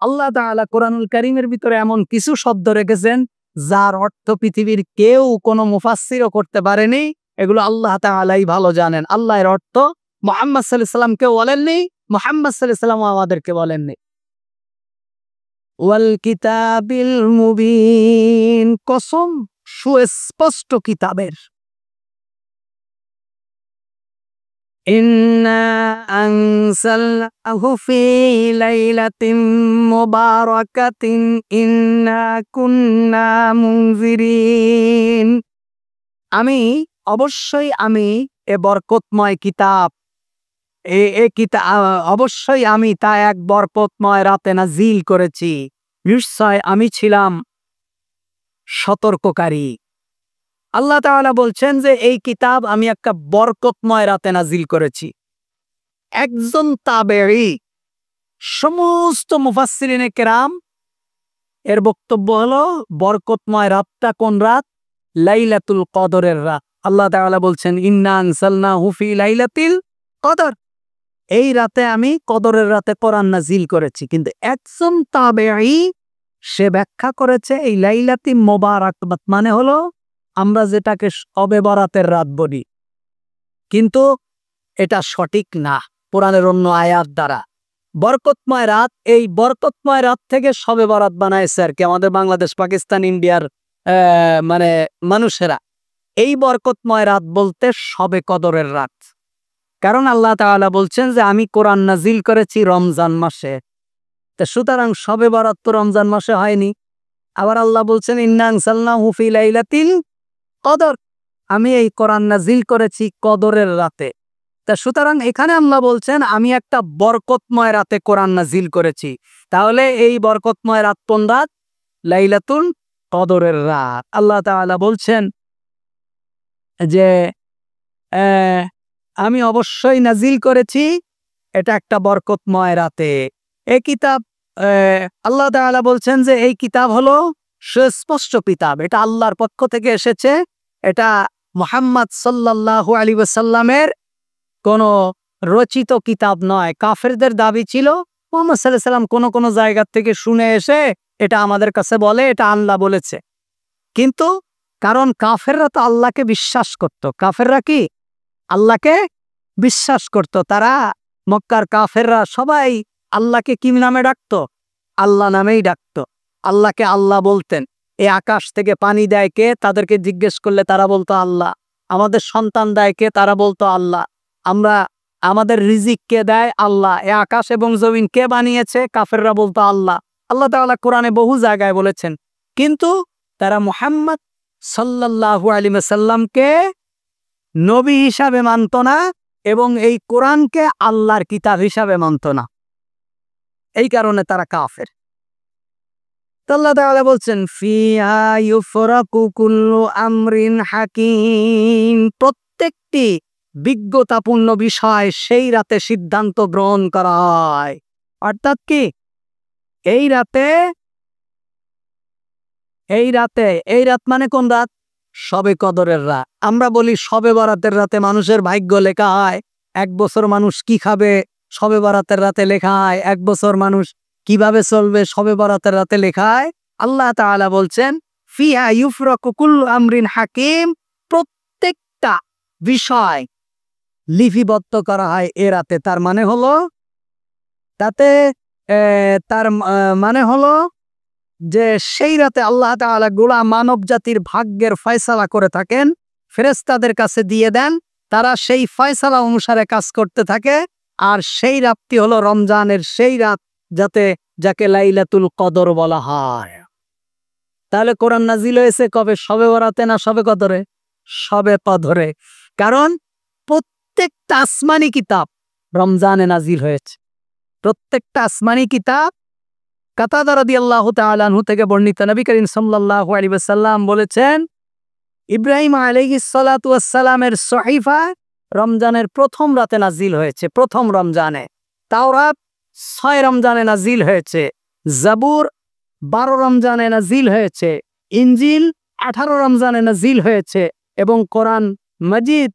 আল্লাহ তাআলা কোরআনুল কারীমের ভিতরে এমন কিছু শব্দ রেখেছেন যার অর্থ পৃথিবীর কেউ কোনো মুফাসসিরও করতে পারেনি। এগুলো আল্লাহ তাআলাই ভালো জানেন। আল্লাহ এর অর্থ মুহাম্মদ সাল্লাল্লাহু আলাইহি ওয়াসাল্লাম কেউ বলেননি, মুহাম্মদ সাল্লাল্লাহু আলাইহি ওয়াসাল্লাম আমাদেরকে বলেননি। ওয়াল কিতাবিল মুবিন, কসম সুস্পষ্ট কিতাবের। ইন্না আনসালনাহু ফি লাইলাতিন মুবারাকাতিন ইন্না কুন্না মুনজিরিন। আমি এ বরকতময় কিতাব অবশ্যই আমি তা এক বরকতময় রাতে নাযিল করেছি। নিশ্চয় আমি ছিলাম সতর্ককারী। আল্লাহ তাআলা বলছেন যে এই কিতাব আমি একটা বরকতময় রাতে নাযিল করেছি। একজন তাবেঈ, সমস্ত মুফাসসিরিনে কেরাম এর বক্তব্য হলো বরকতময় রাতটা কোন রাত? লাইলাতুল কদরের রাত। আল্লাহ তাআলা বলছেন ইন্না আনসালনাহু ফি লাইলাতিল কদর, এই রাতে আমি কদরের রাতে কোরআন নাযিল করেছি। কিন্তু একজন তাবেঈ সে ব্যাখ্যা করেছে এই লাইলাতি মুবারাকাত মানে হলো আমরা যেটাকে শবে বরাতের রাত বলি, কিন্তু এটা সঠিক না কোরআনের অন্য আয়াত দ্বারা। বরকতময় রাত, এই বরকতময় রাত থেকে শবে বরাত বানাইছে আর কি আমাদের বাংলাদেশ, পাকিস্তান, ইন্ডিয়ার মানে মানুষেরা। এই বরকতময় রাত বলতে শবে কদরের রাত, কারণ আল্লাহ তাআলা বলছেন যে আমি কোরআন নাযিল করেছি রমজান মাসে। তা সুতরাং শবে বরাত তো রমজান মাসে হয়নি। আবার আল্লাহ বলছেন ইন্না আনসালনাহু ফি লাইলাতিল কদর, আমি এই কোরআন নাযিল করেছি কদরের রাতে। তা সুতরাং এখানে আল্লাহ বলছেন আমি একটা বরকতময় রাতে কোরআন নাযিল করেছি। তাহলে এই বরকতময় রাত কোন রাত? লাইলাতুল কদরের রাত। আল্লাহ তাআলা বলছেন যে আমি অবশ্যই নাযিল করেছি এটা একটা বরকতময় রাতে। এই কিতাব আল্লাহ তাআলা বলছেন যে এই কিতাব হলো সুস্পষ্ট কিতাব, এটা আল্লাহর পক্ষ থেকে এসেছে। এটা মুহাম্মদ সাল্লাল্লাহু আলাইহি ওয়াসাল্লামের কোনো রচিত কিতাব নয়। কাফেরদের দাবি ছিল মুহাম্মদ সাল্লাল্লাহু আলাইহি ওয়াসাল্লাম কোনো জায়গা থেকে শুনে এসে এটা আমাদের কাছে বলে এটা আল্লাহ বলেছে। কিন্তু কারণ কাফেররা তো আল্লাহকে বিশ্বাস করত। কাফেররা কি আল্লাহকে বিশ্বাস করত। তারা মক্কার কাফেররা সবাই আল্লাহকে কি নামে ডাকত? আল্লাহ নামেই ডাকত। আল্লাহকে আল্লাহ বলতেন। এই আকাশ থেকে পানি দেয় কে? তাদেরকে জিজ্ঞেস করলে তারা বলতো আল্লাহ। আমাদের সন্তান দেয় কে? তারা বলতো আল্লাহ। আমাদের রিজিক কে দেয়? আল্লাহ। এ আকাশ এবং জমিন কে বানিয়েছে? কাফেররা বলতো আল্লাহ। আল্লাহ তাআলা কোরআনে বহু জায়গায় বলেছেন। কিন্তু তারা মুহাম্মদ সাল্লাল্লাহু আলাইহি ওয়াসাল্লামকে নবী হিসাবে মানত না এবং এই কোরআনকে আল্লাহর কিতাব হিসাবে মানত না। এই কারণে তারা কাফের। আল্লাহ তাআলা বলছেন ফিহা ইউফরাকু কুল্লু আমরিন হাকিম, প্রত্যেকটি বিজ্ঞতাপূর্ণ বিষয় সেই রাতে সিদ্ধান্ত গ্রহণ করা হয়। অর্থাৎ কি এই রাত মানে কোন রাত? শবে কদরের রাত। আমরা বলি শবে বরাতের রাতে মানুষের ভাগ্য লেখা হয়। 1 বছর মানুষ কি খাবে শবে বরাতের রাতে লেখা হয়। 1 বছর মানুষ কিভাবে চলবে শবে বরাতের রাতে লেখা হয়। আল্লাহ তাআলা বলছেন ফিহা ইউফরাকু কুল্লু আমরিন হাকিম, প্রত্যেকটা বিষয় লিপিবদ্ধ করা হয় এ রাতে। তার মানে হলো যে সেই রাতে আল্লাহ তাআলা গোটা মানব জাতির ভাগ্যের ফয়সালা করে থাকেন, ফেরেশতাদের কাছে দিয়ে দেন, তারা সেই ফয়সালা অনুসারে কাজ করতে থাকে। আর সেই রাতটি হলো রমজানের সেই রাত যাকে লাইলাতুল কদর বলা হয়। তাহলে কোরআন নাযিল হয়েছে কবে? শবে বরাতে না শবে কদরে? শবে কদরে। কারণ প্রত্যেকটা আসমানি কিতাব রমজানে নাযিল হয়েছে। প্রত্যেকটা আসমানি কিতাব। কাতাদা রাদিয়াল্লাহু তাআলা আনহু থেকে বর্ণিত, নবী করিম সাল্লাল্লাহু আলাইহি ওয়াসাল্লাম বলেছেন ইব্রাহিম আলাইহিস সালাতু ওয়াস সালামের সহিফা রমজানের প্রথম রাতে নাযিল হয়েছে, প্রথম রমজানে। তাওরাত 6 রমজানে নাযিল হয়েছে। জাবুর 12 রমজানে নাযিল হয়েছে। ইনজিল 18 রমজানে নাযিল হয়েছে এবং কোরআন মাজিদ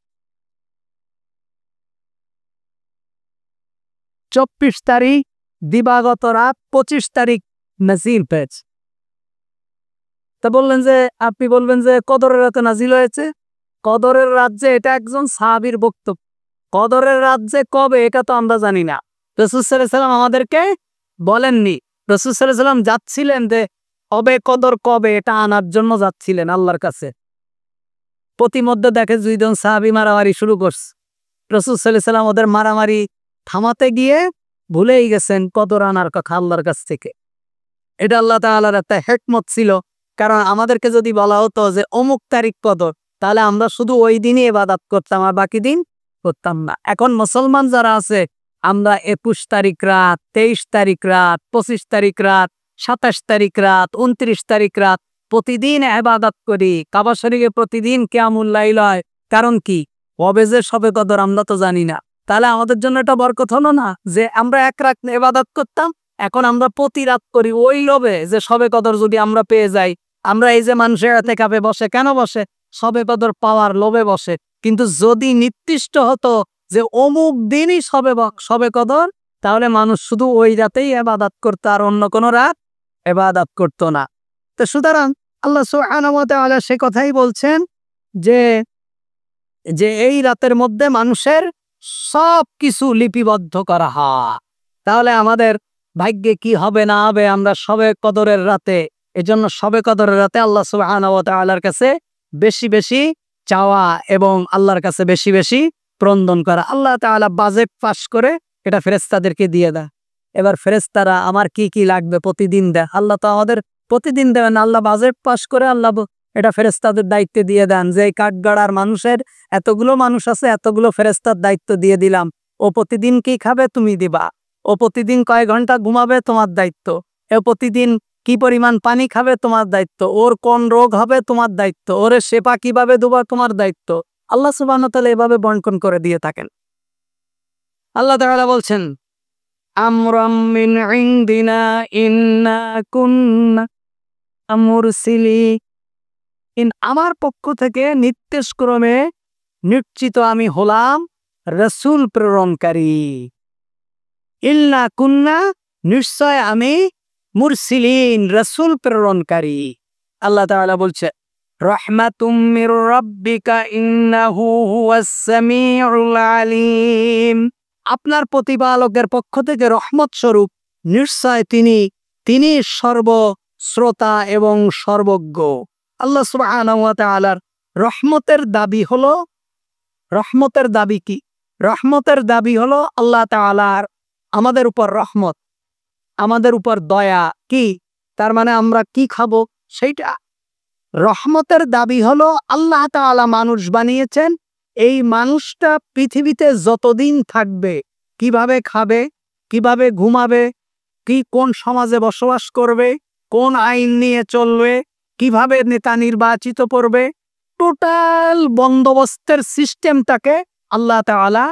24 তারিখ দিবাগত রাত 25 তারিখ নাজিল পেয়েছে। তা বললেন যে আপনি বলবেন যে কদরের রাতে নাজিল হয়েছে। কদরের রাত যে এটা একজন সাহাবীর বক্তব্য। কদরের রাত যে কবে এটা তো আমরা জানি না। রাসূল সাল্লাল্লাহু আলাইহি ওয়াসাল্লাম আমাদেরকে বলেননি। রাসূল সাল্লাল্লাহু আলাইহি ওয়াসাল্লাম যাচ্ছিলেন যে কবে কদর কবে এটা আনার জন্য যাচ্ছিলেন আল্লাহর কাছে। প্রতিমধ্যে দেখে 2 জন সাহাবী মারামারি শুরু করছে। রাসূল সাল্লাল্লাহু আলাইহি ওয়াসাল্লাম ওদের মারামারি থামাতে গিয়ে ভুলেই গেছেন কদর আনার কথা আল্লাহর কাছ থেকে। এটা আল্লাহ তাআলার একটা হিকমত ছিল। কারণ আমাদেরকে যদি বলা হতো যে অমুক তারিখ কদর, তাহলে আমরা শুধু ওই দিনই ইবাদত করতাম আর বাকি দিন করতাম না। এখন মুসলমান যারা আছে আমরা 21 তারিখ রাত, 23 তারিখ রাত, 25 তারিখ রাত, 27 তারিখ রাত, 29 তারিখ রাত প্রতিদিন ইবাদত করি। কাবা শরীফে প্রতিদিন কিয়ামুল লাইল হয়। কারণ কি? কবে যে শবে কদর আমরা তো জানি না। তাহলে আমাদের জন্য এটা বরকত হলো না যে আমরা এক রাত ইবাদত করতাম, এখন আমরা প্রতি রাত করি ওই লোভে যে শবে কদর যদি আমরা পেয়ে যাই। আমরা এই যে মানুষের ইতিকাফে বসে কেন বসে? শবে কদর পাওয়ার লোভে বসে। কিন্তু যদি নির্দিষ্ট হতো যে অমুক দিনই শবে কদর, তাহলে মানুষ শুধু ওই রাতেই ইবাদত করতো আর অন্য কোনো রাত ইবাদত করতো না। তো সুতরাং আল্লাহ সুবহানাহু ওয়া তাআলা সে কথাই বলছেন যে যে এই রাতের মধ্যে মানুষের সব কিছু লিপিবদ্ধ করা হয়। তাহলে আমাদের ভাগ্যে কি হবে না হবে আমরা শবে কদরের রাতে, এজন্য শবে কদরের রাতে আল্লাহ সুবহানাহু ওয়া তাআলার কাছে বেশি বেশি চাওয়া এবং আল্লাহর কাছে বেশি বেশি ক্রন্দন করা। আল্লাহ তাআলা বাজেট পাস করে এটা ফেরেশতাদেরকে দিয়ে দেয়। এবার ফেরেশতারা আমার কি কি লাগবে প্রতিদিন দেয়। আল্লাহ তো আমাদের প্রতিদিন দেবেন, আল্লাহ বাজেট পাস করে আল্লাহ এটা ফেরেশতাদের দায়িত্বে দিয়ে দেন যে এই কাঠগড়ার মানুষের এতগুলো মানুষ আছে, এতগুলো ফেরেশতার দায়িত্ব দিয়ে দিলাম। ও প্রতিদিন কি খাবে তুমি দিবা, ও প্রতিদিন কয় ঘন্টা ঘুমাবে তোমার দায়িত্ব, ও প্রতিদিন কি পরিমাণ পানি খাবে তোমার দায়িত্ব, ওর কোন রোগ হবে তোমার দায়িত্ব, ওরে সেবা কিভাবে দেবা তোমার দায়িত্ব। আল্লাহ সুবহানাহু ওয়া তাআলা এভাবে বন্টন করে দিয়ে থাকেন। আল্লাহ তাআলা বলছেন আমরাম মিন ইনদিনা ইন্না কুন্না মুরসিলিন, আমার পক্ষ থেকে নির্দেশক্রমে নিশ্চিত আমি হলাম রাসূল প্রেরণকারী। ইন্না কুন্না, নিশ্চয় আমি মুরসিলিন, রাসূল প্রেরণকারী। আল্লাহ তাআলা বলছে রাহমাতুম মির রাব্বিকা ইন্নাহু হুয়াস সামিউল আলিম, আপনার প্রতিপালকের পক্ষ থেকে রহমত স্বরূপ নিশ্চয় তিনি সর্বশ্রোতা এবং সর্বজ্ঞ। আল্লাহ সুবহানাহু ওয়া তাআলার রহমতের দাবি হলো, রহমতের দাবি কি? রহমতের দাবি হলো আল্লাহ তাআলার আমাদের উপর রহমত, আমাদের উপর দয়া। কি তার মানে আমরা কি খাবো সেইটা। রহমতের দাবি হলো আল্লাহ তাআলা মানুষ বানিয়েছেন, এই মানুষটা পৃথিবীতে যতদিন থাকবে কিভাবে খাবে, কিভাবে ঘুমাবে, কোন সমাজে বসবাস করবে, কোন আইন নিয়ে চলবে, কিভাবে নেতা নির্বাচিত করবে, টোটাল বন্দোবস্তের সিস্টেমটাকে আল্লাহ তাআলা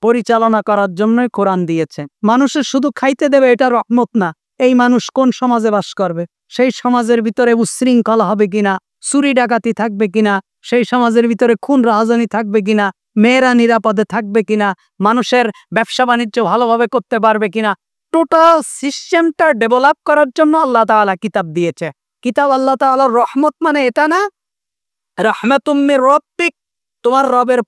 পরিচালনা করার জন্যই কোরআন দিয়েছেন। মানুষের শুধু খাইতে দেবে এটা রহমত না, এই মানুষ কোন সমাজে বাস করবে, সেই সমাজের ভিতরে উচ্ছৃঙ্খলা হবে কিনা, চুরি ডাকাতি থাকবে কিনা, সেই সমাজের ভিতরে খুন রাহাজানি থাকবে কিনা, মেয়েরা নিরাপদে থাকবে কিনা, মানুষের ব্যবসা বাণিজ্য ভালোভাবে করতে পারবে কিনা, টোটাল সিস্টেমটা ডেভেলপ করার জন্য আল্লাহ তাআলা কিতাব দিয়েছে। কিতাব আল্লাহ তাআলার রহমত মানে এটা না রাহমাতুম মির রাব্বিক, তোমার রবের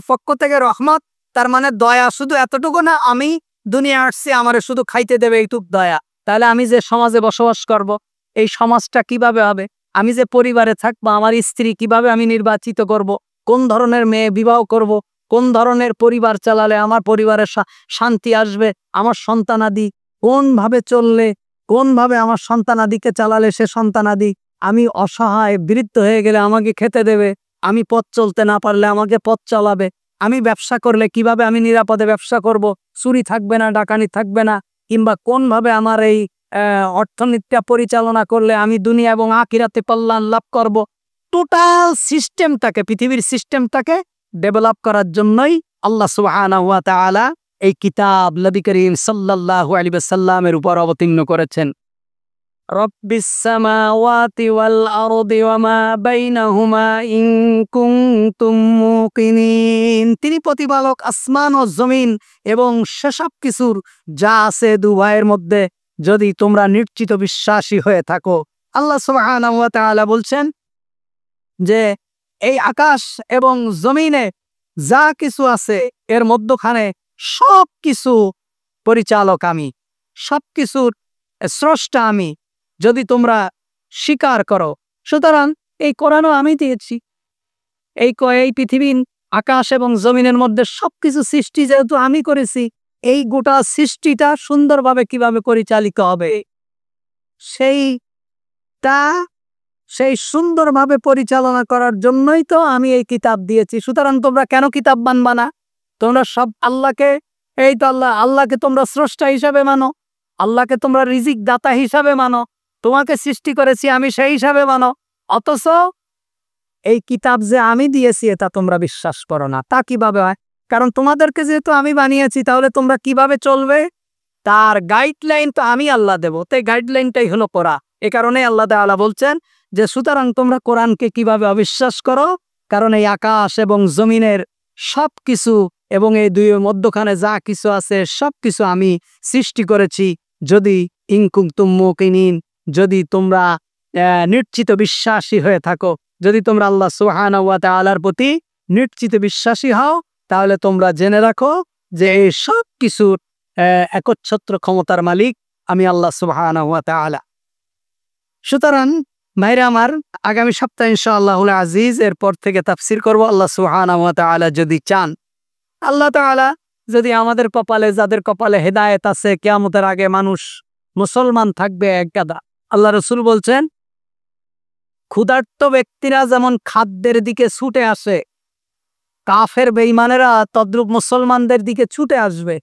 পক্ষ থেকে রহমত, তার মানে দয়া শুধু এতটুকু না আমি দুনিয়া আসছি আমারে শুধু খাইতে দেবে এইটুক দয়া। তাহলে আমি যে সমাজে বসবাস করব, এই সমাজটা কিভাবে হবে, আমি যে পরিবারে থাকবো আমার স্ত্রী কিভাবে আমি নির্বাচিত করব, কোন ধরনের মেয়ে বিবাহ করব, কোন ধরনের পরিবার চালালে আমার পরিবারের শান্তি আসবে, আমার সন্তানাদি কোনভাবে চললে, কোনভাবে আমার সন্তানাদিকে চালালে সে সন্তানাদি আমি অসহায় বৃদ্ধ হয়ে গেলে আমাকে খেতে দেবে, আমি পথ চলতে না পারলে আমাকে পথ চালাবে, আমি ব্যবসা করলে কিভাবে আমি নিরাপদে ব্যবসা করব, চুরি থাকবে না, ডাকানি থাকবে না, কিংবা কোনভাবে আমার এই অর্থনীতিটা পরিচালনা করলে আমি দুনিয়া এবং আখিরাতে কল্যাণ লাভ করব। টোটাল সিস্টেমটাকে, পৃথিবীর সিস্টেমটাকে ডেভেলপ করার জন্যই আল্লাহ সুবহানাহু ওয়া তাআলা এই কিতাব নবী করিম সাল্লাল্লাহু আলাইহি ওয়াসাল্লামের উপর অবতীর্ণ করেছেন। রব্বিস সামাওয়াতি ওয়াল আরদি ওয়া মা বাইনাহুমা ইন কুনতুম মুকিনিন। তিনি প্রতিপালক আসমান ও জমিন এবং সেসব কিছুর যা আছে দুভাইয়ের মধ্যে, যদি তোমরা নিশ্চিত বিশ্বাসী হয়ে থাকো। আল্লাহ সুবহানাহু ওয়া তাআলা বলছেন যে এই আকাশ এবং জমিনে যা কিছু আছে এর মধ্যখানে সব কিছু পরিচালক আমি, সব কিছুর স্রষ্টা আমি, যদি তোমরা স্বীকার করো। সুতরাং এই কোরআনও আমি দিয়েছি। এই পৃথিবীর আকাশ এবং জমিনের মধ্যে সবকিছু সৃষ্টি যেহেতু আমি করেছি, এই গোটা সৃষ্টিটা সুন্দরভাবে কিভাবে পরিচালিত হবে সেই সুন্দরভাবে পরিচালনা করার জন্যই তো আমি এই কিতাব দিয়েছি। সুতরাং তোমরা কেন কিতাব মানবা না? তোমরা সব আল্লাহকে, এই তো আল্লাহকে তোমরা স্রষ্টা হিসাবে মানো, আল্লাহকে তোমরা রিজিক দাতা হিসাবে মানো, তোমাকে সৃষ্টি করেছি আমি সেই হিসাবে মানো, অথচ এই কিতাব যে আমি দিয়েছি এটা তোমরা বিশ্বাস করো না। তা কিভাবে হয়? কারণ তোমাদেরকে যেহেতু আমি বানিয়েছি, তাহলে তোমরা কিভাবে চলবে তার গাইডলাইন তো আমি আল্লাহ দেব। তাই গাইডলাইনটাই হলো কোরআন। এ কারণে আল্লাহ তাআলা বলছেন যে সুতরাং তোমরা কোরআনকে কিভাবে অবিশ্বাস করো? কারণ এই আকাশ এবং জমিনের সব কিছু এবং এই দুইয়ের মধ্যখানে যা কিছু আছে সব কিছু আমি সৃষ্টি করেছি, যদি ইন কুনতুম মুকিনিন, যদি তোমরা নিশ্চিত বিশ্বাসী হয়ে থাকো, যদি তোমরা আল্লাহ সুবহানাহু ওয়া তাআলার প্রতি নিশ্চিত বিশ্বাসী হও, তাহলে তোমরা জেনে রাখো যে এই সব কিছুর একচ্ছত্র ক্ষমতার মালিক আমি আল্লাহ সুবহানাহু ওয়া তাআলা। সুতরাং ভাইরা আমার, আগামী সপ্তাহে ইনশাআল্লাহুল আজিজ এরপর থেকে তাফসীর করব আল্লাহ সুবহানাহু ওয়া তাআলা যদি চান। আল্লাহ তাআলা যদি আমাদের কপালে, যাদের কপালে হেদায়েত আছে, কিয়ামতের আগে মানুষ মুসলমান থাকবে এক গাদা। আল্লাহ রাসূল বলছেন ক্ষুধার্ত ব্যক্তিরা যেমন খাদ্যের দিকে ছুটে আসে, কাফের বেঈমানেরা তদ্রূপ মুসলমানদের দিকে ছুটে আসবে,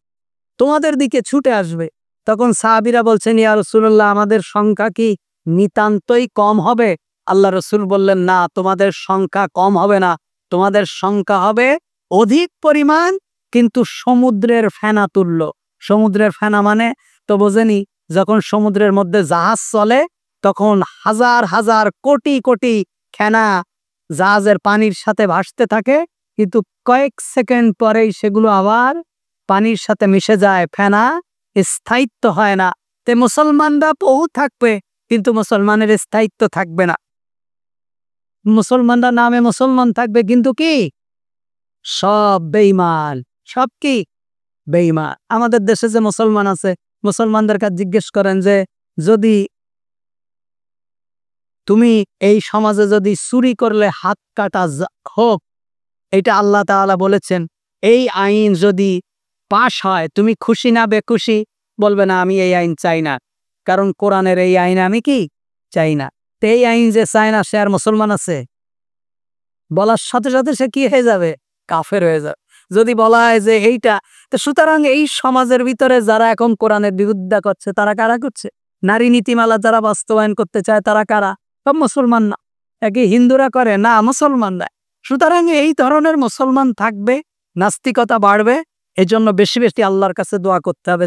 তোমাদের দিকে ছুটে আসবে। তখন সাহাবীরা বলছেন ইয়া রাসূলুল্লাহ, আমাদের সংখ্যা কি নিতান্তই কম হবে? আল্লাহ রাসূল বললেন না, তোমাদের সংখ্যা কম হবে না, তোমাদের সংখ্যা হবে অধিক পরিমাণ, কিন্তু সমুদ্রের ফেনা তুল্য। সমুদ্রের ফেনা মানে তো বোঝেনি, যখন সমুদ্রের মধ্যে জাহাজ চলে তখন হাজার হাজার কোটি কোটি ফেনা জাহাজের পানির সাথে ভাসতে থাকে, কিন্তু কয়েক সেকেন্ড পরেই সেগুলো আবার পানির সাথে মিশে যায়, ফেনা স্থায়িত্ব হয় না। তে মুসলমানরা বহু থাকবে কিন্তু মুসলমানের স্থায়িত্ব থাকবে না। মুসলমানরা নামে মুসলমান থাকবে কিন্তু কি সব বেঈমান, সব কি বেঈমান। আমাদের দেশে যে মুসলমান আছে, মুসলমানদের কাছে জিজ্ঞেস করেন যে যদি তুমি এই সমাজে যদি চুরি করলে হাত কাটা হোক, এটা আল্লাহ তাআলা বলেছেন, এই আইন যদি পাশ হয় তুমি খুশি না বেখুশি? বলবে না, আমি এই আইন চাই না, কারণ কোরআনের এই আইন আমি কি চাই না। তো এই আইন যে চায় না সে আর মুসলমান আছে? বলার সাথে সাথে সে কি হয়ে যাবে? কাফের হয়ে যাবে। যদি বলা হয় যে এইটা, তো সুতরাং এই সমাজের ভিতরে যারা এখন কোরআনের বিরুদ্ধে করছে তারা কারা করছে? নারী নীতিমালা যারা বাস্তবায়ন করতে চায় তারা কারা? সব মুসলমান না। একই হিন্দুরা করে না, মুসলমান না। সুতরাং এই ধরনের মুসলমান থাকবে, নাস্তিকতা বাড়বে। এজন্য বেশি বেশি আল্লাহর কাছে দোয়া করতে হবে।